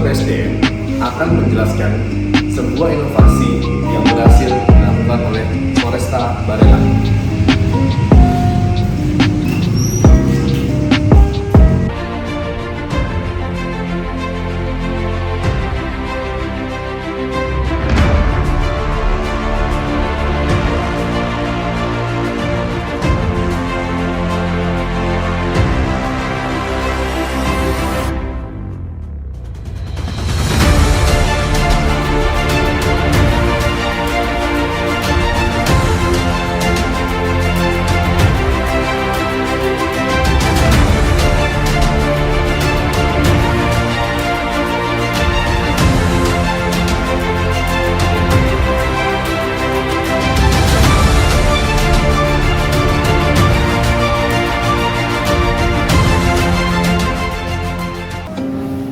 SDM akan menjelaskan sebuah inovasi yang berhasil dilakukan oleh Polresta Barelang.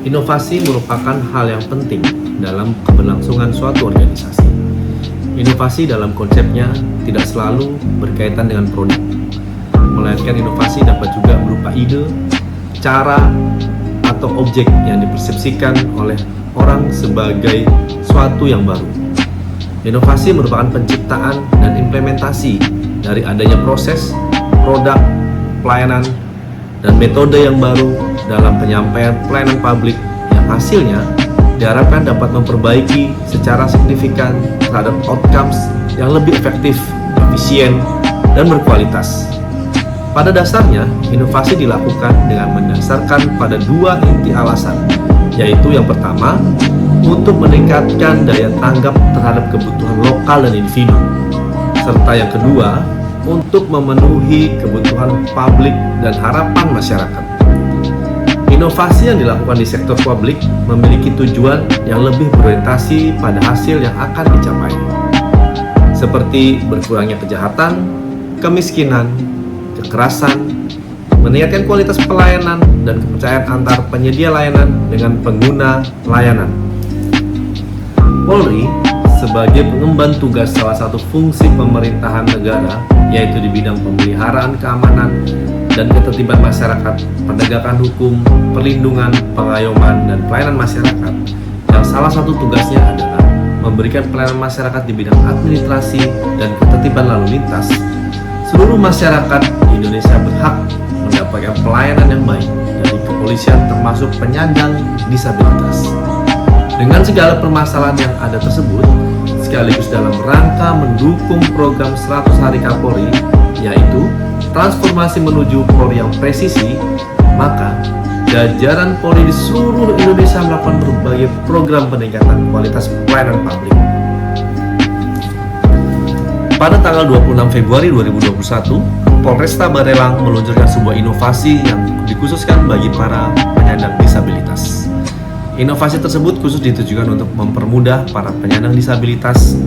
Inovasi merupakan hal yang penting dalam keberlangsungan suatu organisasi. Inovasi dalam konsepnya tidak selalu berkaitan dengan produk, melainkan inovasi dapat juga berupa ide, cara, atau objek yang dipersepsikan oleh orang sebagai suatu yang baru. Inovasi merupakan penciptaan dan implementasi dari adanya proses, produk, pelayanan, dan metode yang baru dalam penyampaian pelayanan publik yang hasilnya diharapkan dapat memperbaiki secara signifikan terhadap outcomes yang lebih efektif, efisien, dan berkualitas. Pada dasarnya, inovasi dilakukan dengan mendasarkan pada dua inti alasan, yaitu yang pertama, untuk meningkatkan daya tanggap terhadap kebutuhan lokal dan individu, serta yang kedua, untuk memenuhi kebutuhan publik dan harapan masyarakat. Inovasi yang dilakukan di sektor publik memiliki tujuan yang lebih berorientasi pada hasil yang akan dicapai, seperti berkurangnya kejahatan, kemiskinan, kekerasan, meningkatkan kualitas pelayanan dan kepercayaan antar penyedia layanan dengan pengguna layanan. Polri sebagai pengemban tugas salah satu fungsi pemerintahan negara, yaitu di bidang pemeliharaan keamanan dan ketertiban masyarakat, penegakan hukum, perlindungan, pengayoman, dan pelayanan masyarakat, yang salah satu tugasnya adalah memberikan pelayanan masyarakat di bidang administrasi dan ketertiban lalu lintas. Seluruh masyarakat di Indonesia berhak mendapatkan pelayanan yang baik dari kepolisian, termasuk penyandang disabilitas. Dengan segala permasalahan yang ada tersebut, sekaligus dalam rangka mendukung program 100 Hari Kapolri, yaitu transformasi menuju Polri yang presisi, maka jajaran Polri di seluruh Indonesia melakukan berbagai program peningkatan kualitas pelayanan publik. Pada tanggal 26 Februari 2021, Polresta Barelang meluncurkan sebuah inovasi yang dikhususkan bagi para penyandang disabilitas. Inovasi tersebut khusus ditujukan untuk mempermudah para penyandang disabilitas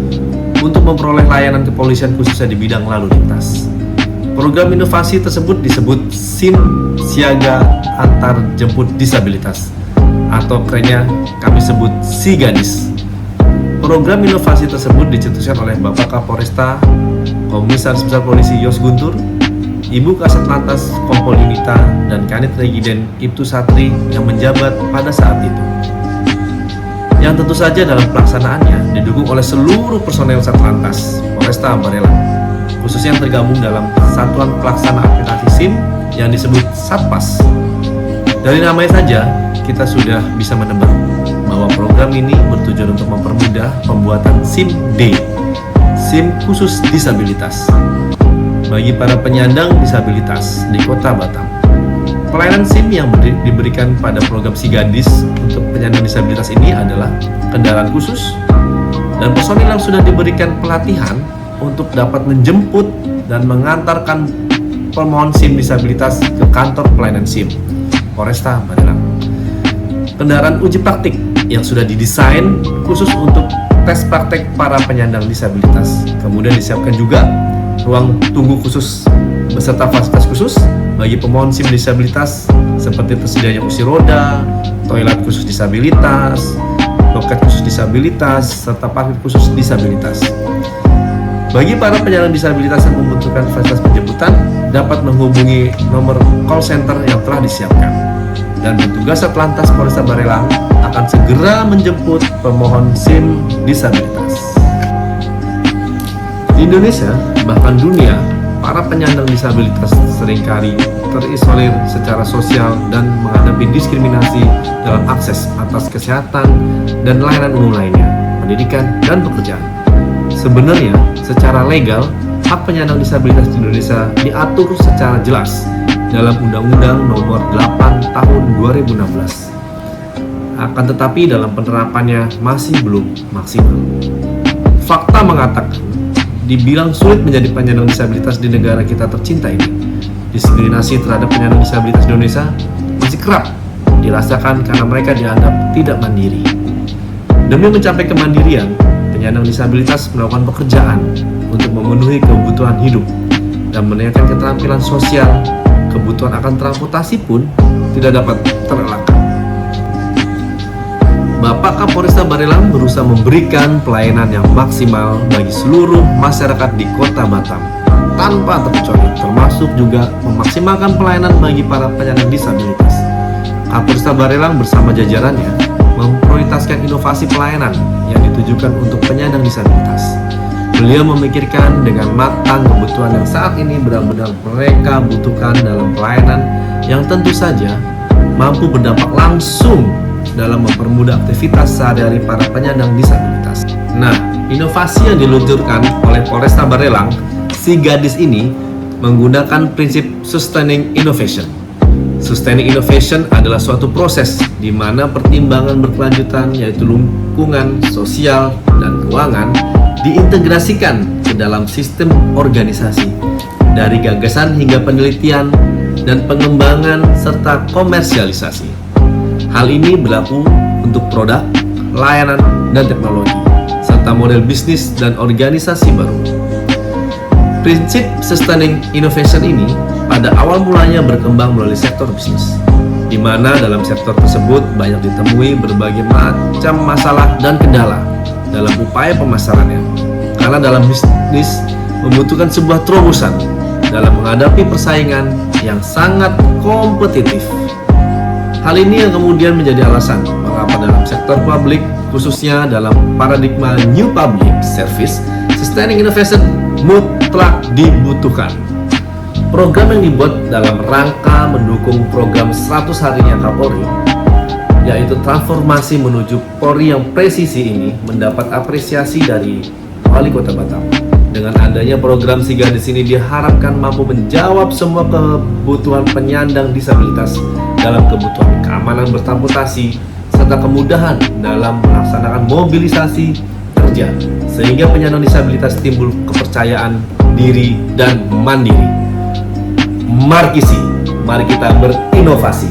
untuk memperoleh layanan kepolisian khususnya di bidang lalu lintas. Program inovasi tersebut disebut SIM Siaga Antar Jemput Disabilitas, atau kerennya kami sebut SIGADIS. Program inovasi tersebut dicetuskan oleh Bapak Kapolresta, Komisaris Besar Polisi Yos Guntur, Ibu Kasat Lantas Kompol Yunita, dan Kanit Regiden Ibtu Satri yang menjabat pada saat itu. Yang tentu saja dalam pelaksanaannya didukung oleh seluruh personel Satlantas Polresta Barelang, khususnya yang tergabung dalam Satuan Pelaksana Aplikasi SIM yang disebut Satpas. Dari namanya saja, kita sudah bisa menebak bahwa program ini bertujuan untuk mempermudah pembuatan SIM D, SIM khusus disabilitas, bagi para penyandang disabilitas di Kota Batam. Pelayanan SIM yang diberikan pada program SIGADIS untuk penyandang disabilitas ini adalah kendaraan khusus dan personil yang sudah diberikan pelatihan untuk dapat menjemput dan mengantarkan pemohon SIM disabilitas ke kantor pelayanan SIM Polresta Barelang. Kendaraan uji praktik yang sudah didesain khusus untuk tes praktek para penyandang disabilitas. Kemudian disiapkan juga ruang tunggu khusus beserta fasilitas khusus bagi pemohon SIM disabilitas seperti tersedianya kursi roda, toilet khusus disabilitas, loket khusus disabilitas, serta parkir khusus disabilitas. Bagi para penyandang disabilitas yang membutuhkan fasilitas penjemputan, dapat menghubungi nomor call center yang telah disiapkan. dan petugas Satlantas Polresta Barelang akan segera menjemput pemohon SIM disabilitas. Di Indonesia, bahkan dunia, para penyandang disabilitas seringkali terisolir secara sosial dan menghadapi diskriminasi dalam akses atas kesehatan dan layanan umum lainnya, pendidikan, dan pekerjaan. Sebenarnya, secara legal, hak penyandang disabilitas di Indonesia diatur secara jelas dalam Undang-Undang Nomor 8 Tahun 2016. Akan tetapi dalam penerapannya masih belum maksimal. Fakta mengatakan, dibilang sulit menjadi penyandang disabilitas di negara kita tercinta ini. Diskriminasi terhadap penyandang disabilitas di Indonesia masih kerap dirasakan karena mereka dianggap tidak mandiri. Demi mencapai kemandirian, penyandang disabilitas melakukan pekerjaan untuk memenuhi kebutuhan hidup dan meningkatkan keterampilan sosial. Kebutuhan akan transportasi pun tidak dapat terelakkan. Bapak Kapolresta Barelang berusaha memberikan pelayanan yang maksimal bagi seluruh masyarakat di Kota Batam tanpa terkecuali, termasuk juga memaksimalkan pelayanan bagi para penyandang disabilitas. Kapolresta Barelang bersama jajarannya memprioritaskan inovasi pelayanan yang ditujukan untuk penyandang disabilitas. Beliau memikirkan dengan matang kebutuhan yang saat ini benar-benar mereka butuhkan dalam pelayanan yang tentu saja mampu berdampak langsung dalam mempermudah aktivitas sehari-hari para penyandang disabilitas. Nah, inovasi yang diluncurkan oleh Polresta Barelang, si gadis ini menggunakan prinsip sustaining innovation. Sustaining innovation adalah suatu proses di mana pertimbangan berkelanjutan yaitu lingkungan, sosial, dan keuangan diintegrasikan ke dalam sistem organisasi dari gagasan hingga penelitian dan pengembangan serta komersialisasi. Hal ini berlaku untuk produk, layanan, dan teknologi, serta model bisnis dan organisasi baru. Prinsip sustaining innovation ini pada awal mulanya berkembang melalui sektor bisnis, di mana dalam sektor tersebut banyak ditemui berbagai macam masalah dan kendala dalam upaya pemasarannya. Karena dalam bisnis membutuhkan sebuah terobosan dalam menghadapi persaingan yang sangat kompetitif. Hal ini yang kemudian menjadi alasan mengapa dalam sektor publik, khususnya dalam paradigma New Public Service, sustaining innovation mutlak dibutuhkan. Program yang dibuat dalam rangka mendukung program 100 harinya Kapolri, yaitu transformasi menuju Polri yang presisi ini, mendapat apresiasi dari Wali Kota Batam. Dengan adanya program Si Gadis ini diharapkan mampu menjawab semua kebutuhan penyandang disabilitas dalam kebutuhan keamanan bertransportasi serta kemudahan dalam melaksanakan mobilisasi kerja, sehingga penyandang disabilitas timbul kepercayaan diri dan mandiri. Mari kita berinovasi.